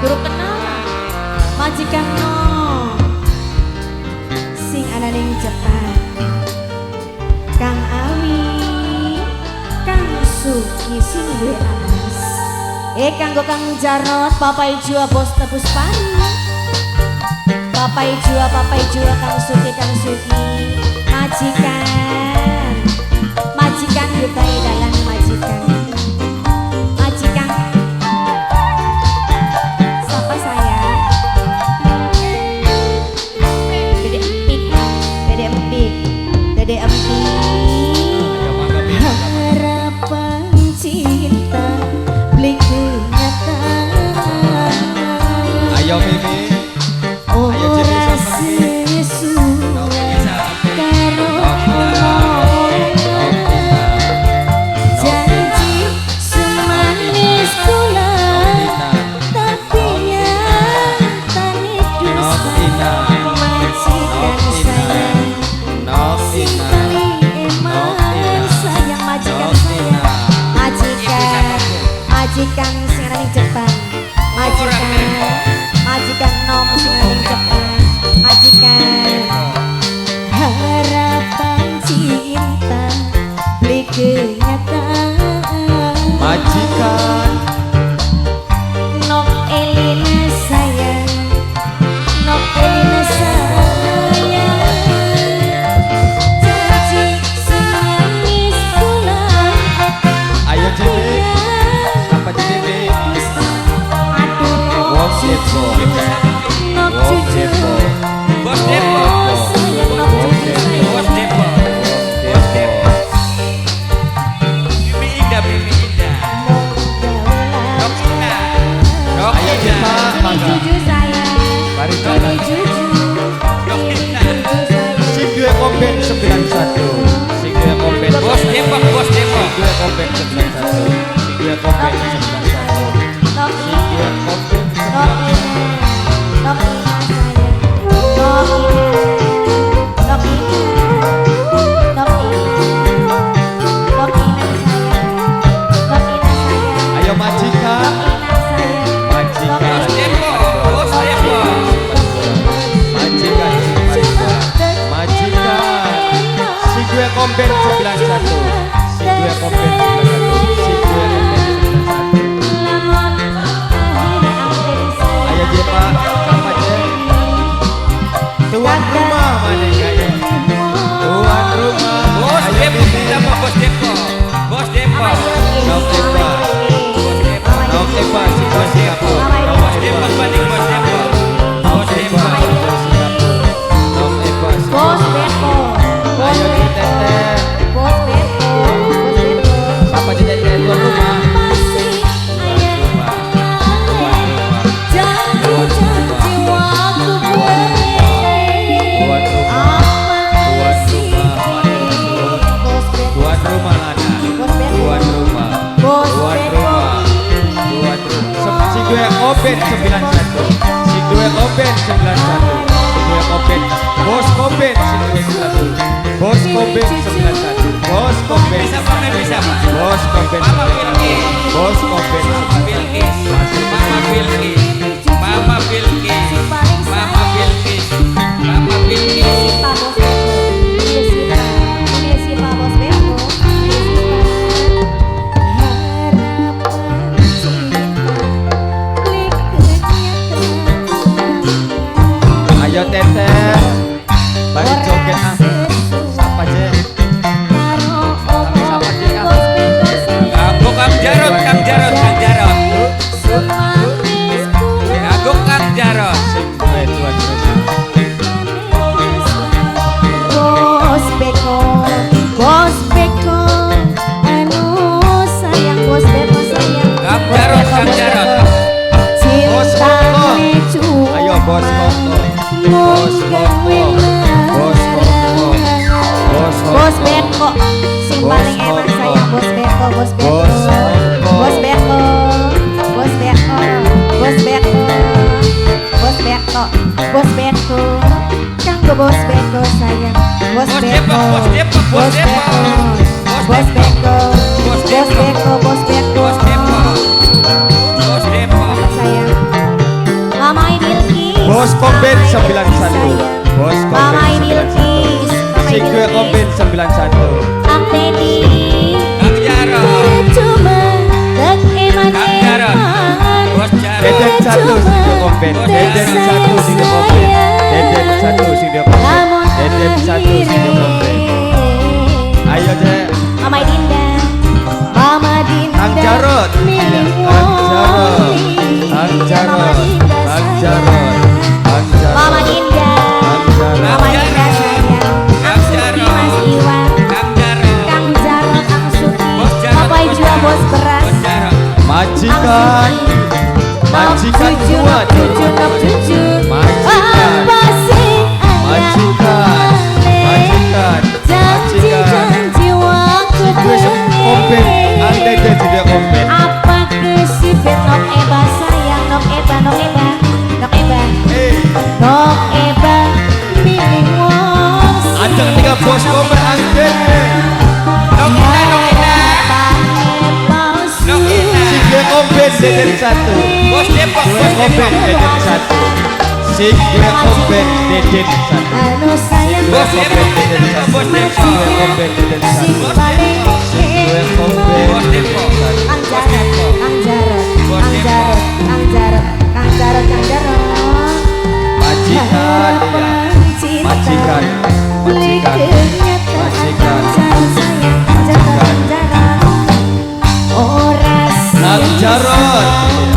Guru kenal majikan no sing ana ning Jepang. Kang Awi, Kang Suki sing duwe alas. Kanggo Kang Jarot, Papa Ijua bos tebus pari. Papa Ijua Kang Suki majikan. Majikan yutai dalang majikan. Majikan siapa saya? Dede Empik. Harapan cinta beli kenyataan. Ayo Mimi. Ayo jadi majikan sing ana ning Jepang. Majikan nom sing ana ning Jepang. Majikan harapan cinta beli kenyataan. Majikan Nok Elina sayang, Nok Elina sayang. Janji semanis bulan. ayo Jimmy. Apa Jimmy? Bos Depo. Nok cucu. Bos Depo. Bos Depo. Mimi Indah. Ayo Jimmy, mangga. Cucu saya. Mari jalan. Cucu. Sing duwe komben 91. Sing duwe komben. Bos Depo. Sing duwe komben 91. Sing duwe komben 91. Nok Sing duwe komben 91. Nok Ina saya. Nok Ina saya. Ayo majikan. Majikan. Majikan. Sing duwe komben 91. Sing duwe komben 91. Sing duwe komben 91. Ayo Jepa, sama Je. Tuan rumah mana kaya? Tuan rumah. Bos Ayo Depo. Mimi. Bos Depo. Bos Depo. Nok Depa. Nok Depa, sing duwe Singapura. Bos Depo banding Bos Depo. Bos Depo. Nok Depa, sing Bos Beko. Ayo Teteh. Bos Beko. Siapa Teteh tuan rumah? Janji waktu gue. Tuan rumah. Tuan rumah ada. Tuan rumah. Tuan rumah. Sing duwe komben 91. Sing duwe komben 91. Sing duwe komben. Bos komben sing duwe 91. Bos komben 91. Bos komben. Bisa Pak, bisa Pak. Bos komben. Papa Bilkis. Bos komben. Bilkis. Mama Bilkis. Papa Bilkis. Mama Bilkis. Papa Bilkis. Ayo Teteh. Balik joget ah. Siapa Je? Siapa Je? Agung Kang Jarot. Agung Kang Jarot. Sing duwe tuan rumah. Bos Beko, anu sayang Bos Beko sayang. Kang Jarot. Cinta Ayo Bos Koko. Bos Koko. Bos Koko. Bos Koko. Bos Beko, sing paling enak sayang Bos Beko. Bos Beko. Kanggo Bos Beko sayang. Bos Beko. Bos Depo. Sayang. satu sing dia kompen. Deden satu sing dia kompen. Deden satu sing dia kompen. Deden satu sing dia kompen. Ayo Dek. Mama Dinda, Mama Dinda, Kang Jarot. milik Kang Jarot. wali. Kang Mama Jarot. Dinda Kang sayang. Jarot. Kang Jarot. Mama Dinda, Kang Jarot. Mama Dinda sayang. Kang Suki, Jarot. Mas Iwan, Kang Jarot. Kang Jarot, Kang Suki, Bos Jarot, Papa Bos Jua, Jarot. Bos Beras, Bos Jarot. Majikan. Majikan cucu, kuat. cucu, cucu. Majikan. Apa sih Majikan. Majikan. janji waktu Gue kompen. Ang Deden sing dia kompen. apa kesibet nok eba sayang nok eba nok eba nok eba nok eba milik wong Ajak tiga bos kompen Ang Deden. Nok Ina. Sing dia kompen Deden satu. Bos Depok. Gue Bos kompen Depok. Deden satu. Sing gue kompen Deden satu. anu sayang Bos Depok. Bos Depok. Gue kompen Deden si satu. paling Gue kompen Bos Depok. Kang Jarot Kang Jarot Kang Jarot Kang Jarot Kang Jarot Kang Jarot Majikan ya. Majikan. Majikan. Majikan. Kang Jarot.